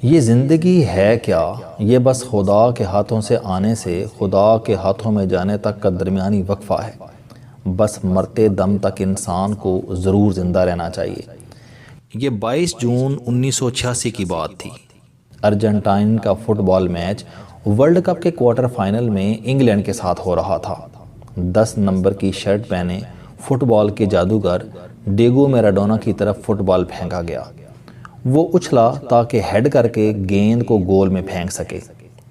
یہ زندگی ہے کیا؟ یہ بس خدا کے ہاتھوں سے آنے سے خدا کے ہاتھوں میں جانے تک کا درمیانی وقفہ ہے۔ بس مرتے دم تک انسان کو ضرور زندہ رہنا چاہیے۔ یہ 22 جون 1986 کی بات تھی۔ ارجنٹائن کا فٹ بال میچ ورلڈ کپ کے کوارٹر فائنل میں انگلینڈ کے ساتھ ہو رہا تھا۔ 10 نمبر کی شرٹ پہنے فٹ بال کے جادوگر ڈیگو میراڈونا کی طرف فٹ بال پھینکا گیا۔ وہ اچھلا تاکہ ہیڈ کر کے گیند کو گول میں پھینک سکے،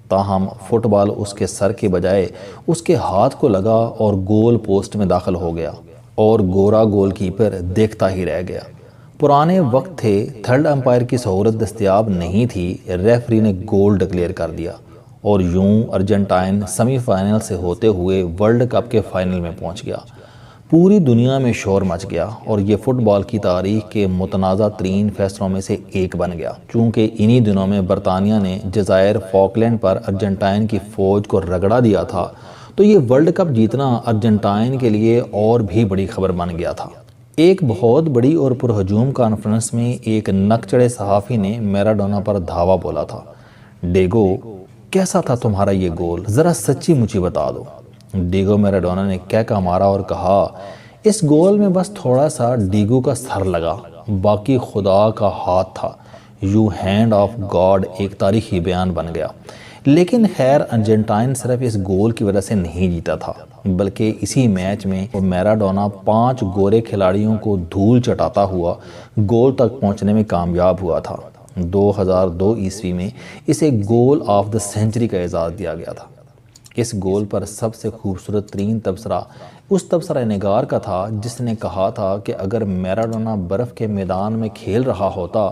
تاہم فٹ بال اس کے سر کے بجائے اس کے ہاتھ کو لگا اور گول پوسٹ میں داخل ہو گیا اور گورا گول کیپر دیکھتا ہی رہ گیا۔ پرانے وقت تھے، تھرڈ امپائر کی سہولت دستیاب نہیں تھی، ریفری نے گول ڈکلیئر کر دیا اور یوں ارجنٹائن سیمی فائنل سے ہوتے ہوئے ورلڈ کپ کے فائنل میں پہنچ گیا۔ پوری دنیا میں شور مچ گیا اور یہ فٹ بال کی تاریخ کے متنازع ترین فیصلوں میں سے ایک بن گیا، چونکہ انہی دنوں میں برطانیہ نے جزائر فاکلینڈ پر ارجنٹائن کی فوج کو رگڑا دیا تھا، تو یہ ورلڈ کپ جیتنا ارجنٹائن کے لیے اور بھی بڑی خبر بن گیا تھا۔ ایک بہت بڑی اور پرہجوم کانفرنس میں ایک نک چڑھے صحافی نے میراڈونا پر دھاوا بولا تھا، ڈیگو کیسا تھا تمہارا یہ گول؟ ذرا سچی مچی بتا دو۔ ڈیگو میراڈونا نے کہہ مارا اور کہا، اس گول میں بس تھوڑا سا ڈیگو کا سر لگا، باقی خدا کا ہاتھ تھا، یو ہینڈ آف گاڈ ایک تاریخی بیان بن گیا۔ لیکن خیر، ارجنٹائن صرف اس گول کی وجہ سے نہیں جیتا تھا، بلکہ اسی میچ میں میراڈونا 5 گورے کھلاڑیوں کو دھول چٹاتا ہوا گول تک پہنچنے میں کامیاب ہوا تھا۔ 2002 عیسوی میں اسے گول آف دی سینچری کا اعزاز دیا گیا تھا۔ اس گول پر سب سے خوبصورت ترین تبصرہ اس تبصرہ نگار کا تھا جس نے کہا تھا کہ اگر میراڈونا برف کے میدان میں کھیل رہا ہوتا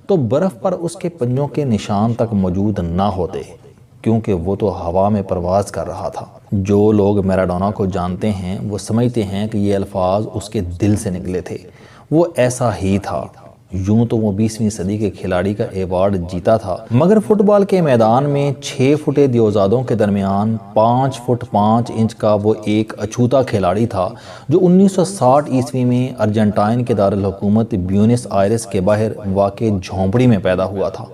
تو برف پر اس کے پنجوں کے نشان تک موجود نہ ہوتے، کیونکہ وہ تو ہوا میں پرواز کر رہا تھا۔ جو لوگ میراڈونا کو جانتے ہیں وہ سمجھتے ہیں کہ یہ الفاظ اس کے دل سے نکلے تھے۔ وہ ایسا ہی تھا۔ یوں تو وہ 20ویں صدی کے کھلاڑی کا ایوارڈ جیتا تھا، مگر فٹ بال کے میدان میں 6 فٹے دیوزادوں کے درمیان 5 فٹ 5 انچ کا وہ ایک اچھوتا کھلاڑی تھا جو 1960 عیسوی میں ارجنٹائن کے دارالحکومت بیونس آئرس کے باہر واقع جھونپڑی میں پیدا ہوا تھا۔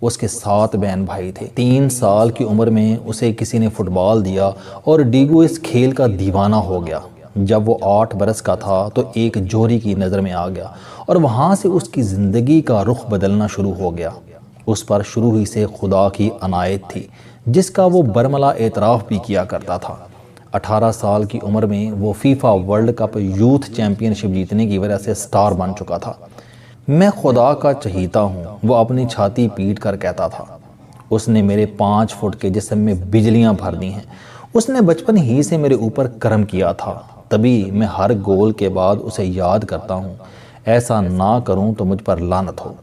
اس کے 7 بہن بھائی تھے۔ 3 سال کی عمر میں اسے کسی نے فٹ بال دیا اور ڈیگو اس کھیل کا دیوانہ ہو گیا۔ جب وہ 8 برس کا تھا تو ایک جوہری کی نظر میں آ گیا اور وہاں سے اس کی زندگی کا رخ بدلنا شروع ہو گیا۔ اس پر شروع ہی سے خدا کی عنایت تھی، جس کا وہ برملا اعتراف بھی کیا کرتا تھا۔ 18 سال کی عمر میں وہ FIFA world cup youth championship جیتنے کی وجہ سے سٹار بن چکا تھا۔ میں خدا کا چہیتا ہوں، وہ اپنی چھاتی پیٹ کر کہتا تھا۔ اس نے میرے 5 فٹ کے جسم میں بجلیاں بھر دی ہیں۔ اس نے بچپن ہی سے میرے اوپر کرم کیا تھا، تبھی میں ہر گول کے بعد اسے یاد کرتا ہوں۔ ایسا نہ کروں تو مجھ پر لعنت ہو۔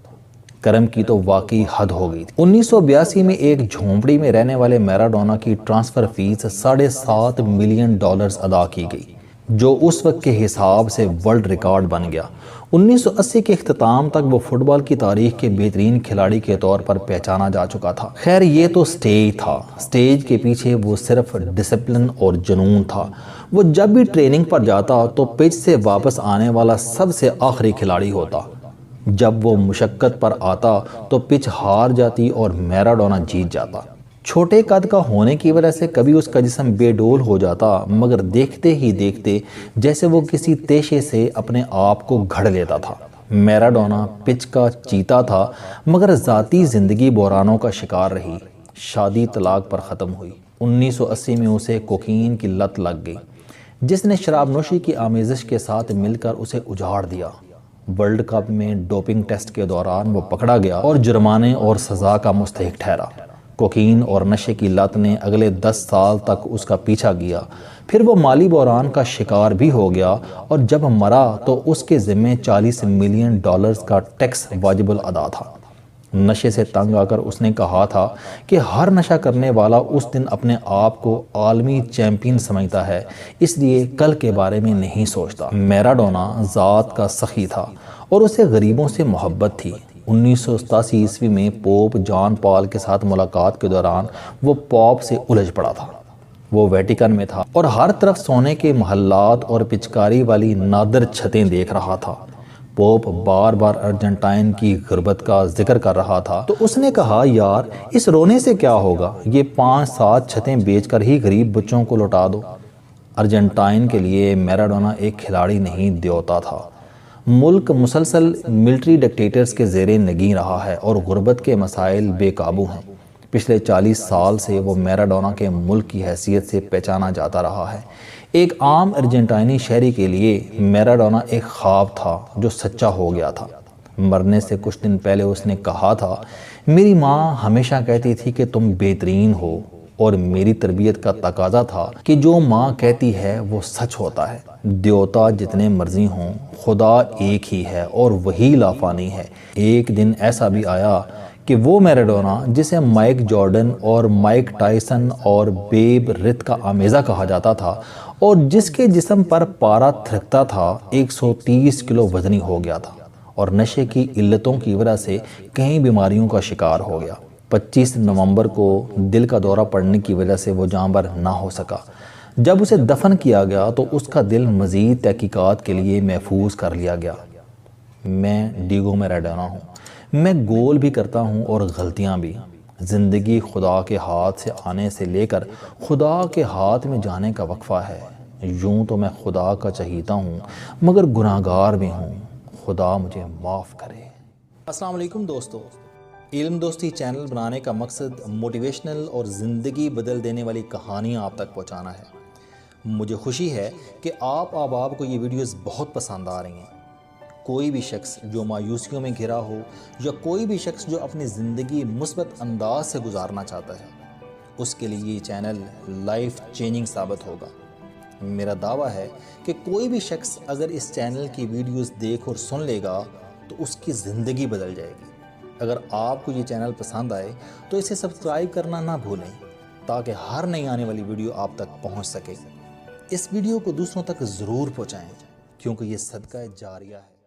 کرم کی تو واقعی حد ہو گئی تھی۔ 1982 میں ایک جھونپڑی میں رہنے والے میراڈونا کی ٹرانسفر فیس $7.5 ملین ادا کی گئی، جو اس وقت کے حساب سے ورلڈ ریکارڈ بن گیا۔ 1980 کے اختتام تک وہ فٹ بال کی تاریخ کے بہترین کھلاڑی کے طور پر پہچانا جا چکا تھا۔ خیر، یہ تو سٹیج تھا، سٹیج کے پیچھے وہ صرف ڈسپلن اور جنون تھا۔ وہ جب بھی ٹریننگ پر جاتا تو پچ سے واپس آنے والا سب سے آخری کھلاڑی ہوتا۔ جب وہ مشقت پر آتا تو پچ ہار جاتی اور میراڈونا جیت جاتا۔ چھوٹے قد کا ہونے کی وجہ سے کبھی اس کا جسم بے ڈول ہو جاتا، مگر دیکھتے ہی دیکھتے جیسے وہ کسی تیشے سے اپنے آپ کو گھڑ لیتا تھا۔ میراڈونا پچ کا چیتا تھا، مگر ذاتی زندگی بحرانوں کا شکار رہی۔ شادی طلاق پر ختم ہوئی۔ 1980 میں اسے کوکین کی لت لگ گئی، جس نے شراب نوشی کی آمیزش کے ساتھ مل کر اسے اجاڑ دیا۔ ورلڈ کپ میں ڈوپنگ ٹیسٹ کے دوران وہ پکڑا گیا اور جرمانے اور سزا کا مستحق ٹھہرا۔ کوکین اور نشے کی لت نے اگلے 10 سال تک اس کا پیچھا کیا۔ پھر وہ مالی بحران کا شکار بھی ہو گیا اور جب مرا تو اس کے ذمے $40 ملین کا ٹیکس واجب الادا تھا۔ نشے سے تنگ آ کر اس نے کہا تھا کہ ہر نشہ کرنے والا اس دن اپنے آپ کو عالمی چیمپئن سمجھتا ہے، اس لیے کل کے بارے میں نہیں سوچتا۔ میراڈونا ذات کا سخی تھا اور اسے غریبوں سے محبت تھی۔ 1987 عیسوی میں پوپ جان پال کے ساتھ ملاقات کے دوران وہ پوپ سے الجھ پڑا تھا۔ وہ ویٹیکن میں تھا اور ہر طرف سونے کے محلات اور پچکاری والی نادر چھتیں دیکھ رہا تھا۔ پوپ بار بار ارجنٹائن کی غربت کا ذکر کر رہا تھا تو اس نے کہا یار اس رونے سے کیا ہوگا، یہ 5-7 چھتیں بیچ کر ہی غریب بچوں کو لوٹا دو۔ ارجنٹائن کے لیے میراڈونا ایک کھلاڑی نہیں دیوتا تھا۔ ملک مسلسل ملٹری ڈکٹیٹرز کے زیر نگین رہا ہے اور غربت کے مسائل بے قابو ہیں۔ پچھلے 40 سال سے وہ میراڈونا کے ملک کی حیثیت سے پہچانا جاتا رہا ہے۔ ایک عام ارجنٹائنی شہری کے لیے میراڈونا ایک خواب تھا جو سچا ہو گیا تھا۔ مرنے سے کچھ دن پہلے اس نے کہا تھا، میری ماں ہمیشہ کہتی تھی کہ تم بہترین ہو، اور میری تربیت کا تقاضا تھا کہ جو ماں کہتی ہے وہ سچ ہوتا ہے۔ دیوتا جتنے مرضی ہوں، خدا ایک ہی ہے اور وہی لافانی ہے۔ ایک دن ایسا بھی آیا کہ وہ میراڈونا جسے مائک جارڈن اور مائک ٹائسن اور بیب رتھ کا آمیزہ کہا جاتا تھا اور جس کے جسم پر پارا تھرکتا تھا، 130 کلو وزنی ہو گیا تھا اور نشے کی علتوں کی وجہ سے کئی بیماریوں کا شکار ہو گیا۔ 25 نومبر کو دل کا دورہ پڑنے کی وجہ سے وہ جاں بر نہ ہو سکا۔ جب اسے دفن کیا گیا تو اس کا دل مزید تحقیقات کے لیے محفوظ کر لیا گیا۔ میں ڈیگو میراڈونا ہوں۔ میں گول بھی کرتا ہوں اور غلطیاں بھی۔ زندگی خدا کے ہاتھ سے آنے سے لے کر خدا کے ہاتھ میں جانے کا وقفہ ہے۔ یوں تو میں خدا کا چہیتا ہوں مگر گناہگار بھی ہوں، خدا مجھے معاف کرے۔ السلام علیکم دوستو۔ علم دوستی چینل بنانے کا مقصد موٹیویشنل اور زندگی بدل دینے والی کہانیاں آپ تک پہنچانا ہے۔ مجھے خوشی ہے کہ آپ احباب کو یہ ویڈیوز بہت پسند آ رہی ہیں۔ کوئی بھی شخص جو مایوسیوں میں گھرا ہو یا کوئی بھی شخص جو اپنی زندگی مثبت انداز سے گزارنا چاہتا ہے، اس کے لیے یہ چینل لائف چینجنگ ثابت ہوگا۔ میرا دعویٰ ہے کہ کوئی بھی شخص اگر اس چینل کی ویڈیوز دیکھ اور سن لے گا تو اس کی زندگی بدل جائے گی۔ اگر آپ کو یہ چینل پسند آئے تو اسے سبسکرائب کرنا نہ بھولیں تاکہ ہر نئی آنے والی ویڈیو آپ تک پہنچ سکے۔ اس ویڈیو کو دوسروں تک ضرور پہنچائیں کیونکہ یہ صدقہ جاریہ ہے۔